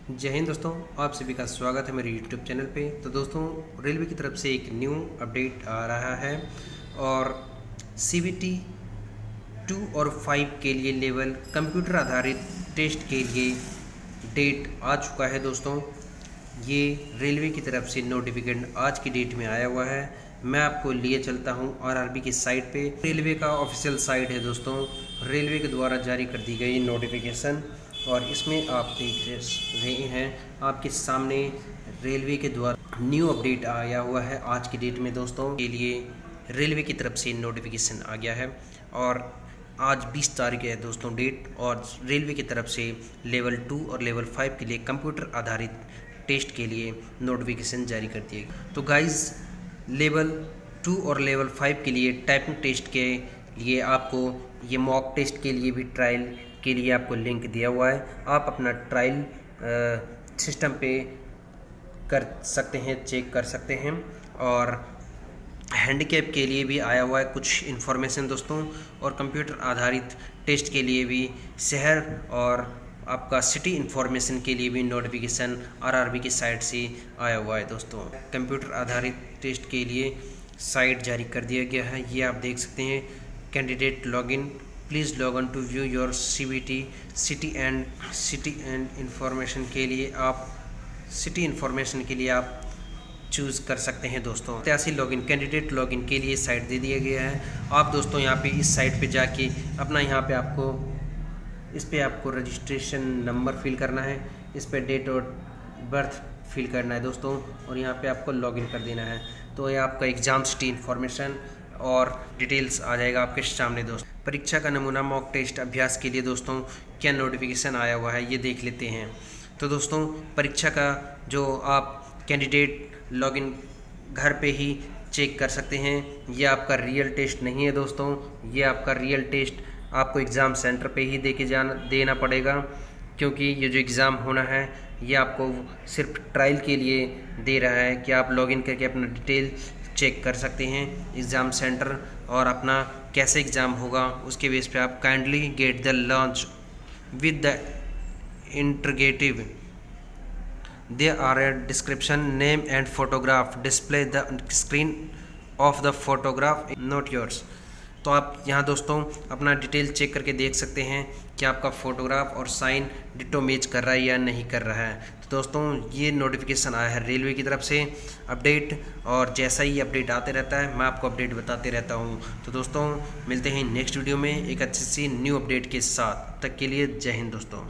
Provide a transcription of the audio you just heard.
जय हिंद दोस्तों, आप सभी का स्वागत है मेरे YouTube चैनल पे। तो दोस्तों, रेलवे की तरफ से एक न्यू अपडेट आ रहा है और CBT 2 और 5 के लिए लेवल कंप्यूटर आधारित टेस्ट के लिए डेट आ चुका है दोस्तों। ये रेलवे की तरफ से नोटिफिकेशन आज की डेट में आया हुआ है। मैं आपको लिए चलता हूँ RRB की साइट पे। रेलवे का ऑफिशियल साइट है दोस्तों, रेलवे के द्वारा जारी कर दी गई नोटिफिकेशन। और इसमें आप देख रहे हैं आपके सामने रेलवे के द्वारा न्यू अपडेट आया हुआ है आज की डेट में दोस्तों। के लिए रेलवे की तरफ से नोटिफिकेशन आ गया है और आज 20 तारीख है दोस्तों डेट। और रेलवे की तरफ से लेवल 2 और लेवल 5 के लिए कंप्यूटर आधारित टेस्ट के लिए नोटिफिकेशन जारी कर दिए गए। तो गाइज़, लेवल 2 और लेवल 5 के लिए टाइपिंग टेस्ट के लिए आपको ये मॉक टेस्ट के लिए भी ट्रायल के लिए आपको लिंक दिया हुआ है। आप अपना ट्रायल सिस्टम पे कर सकते हैं, चेक कर सकते हैं। और हैंडीकैप के लिए भी आया हुआ है कुछ इन्फॉर्मेशन दोस्तों। और कंप्यूटर आधारित टेस्ट के लिए भी शहर और आपका सिटी इन्फॉर्मेशन के लिए भी नोटिफिकेशन RRB की साइट से आया हुआ है दोस्तों। कंप्यूटर आधारित टेस्ट के लिए साइट जारी कर दिया गया है, ये आप देख सकते हैं। Candidate login, please log on to view your CBT city and information के लिए आप सिटी इन्फॉर्मेशन के लिए आप चूज़ कर सकते हैं दोस्तों। त्यासी लॉगिन, कैंडिडेट लॉगिन के लिए साइट दे दिया गया है। आप दोस्तों यहाँ पे इस साइट पे जाके अपना यहाँ पे आपको इस पे आपको रजिस्ट्रेशन नंबर फिल करना है, इस पे डेट और बर्थ फिल करना है दोस्तों। और यहाँ पे आपको लॉगिन कर देना है। तो ये आपका एग्ज़ाम सिटी इन्फॉर्मेशन और डिटेल्स आ जाएगा आपके सामने दोस्तों। परीक्षा का नमूना मॉक टेस्ट अभ्यास के लिए दोस्तों क्या नोटिफिकेशन आया हुआ है ये देख लेते हैं। तो दोस्तों, परीक्षा का जो आप कैंडिडेट लॉगिन घर पे ही चेक कर सकते हैं। ये आपका रियल टेस्ट नहीं है दोस्तों, ये आपका रियल टेस्ट आपको एग्ज़ाम सेंटर पे ही देना पड़ेगा। क्योंकि ये जो एग्ज़ाम होना है ये आपको सिर्फ ट्रायल के लिए दे रहा है कि आप लॉगिन करके अपना डिटेल चेक कर सकते हैं एग्ज़ाम सेंटर और अपना कैसे एग्ज़ाम होगा उसके बेस पे आप kindly get the launch with the interrogative there are a description, name and photograph, display the screen of the photograph, not yours। तो आप यहाँ दोस्तों अपना डिटेल चेक करके देख सकते हैं कि आपका फ़ोटोग्राफ और साइन डिटो मैच कर रहा है या नहीं कर रहा है। तो दोस्तों, ये नोटिफिकेशन आया है रेलवे की तरफ से अपडेट। और जैसा ही अपडेट आते रहता है मैं आपको अपडेट बताते रहता हूँ। तो दोस्तों, मिलते हैं नेक्स्ट वीडियो में एक अच्छी सी न्यू अपडेट के साथ। तब तक के लिए जय हिंद दोस्तों।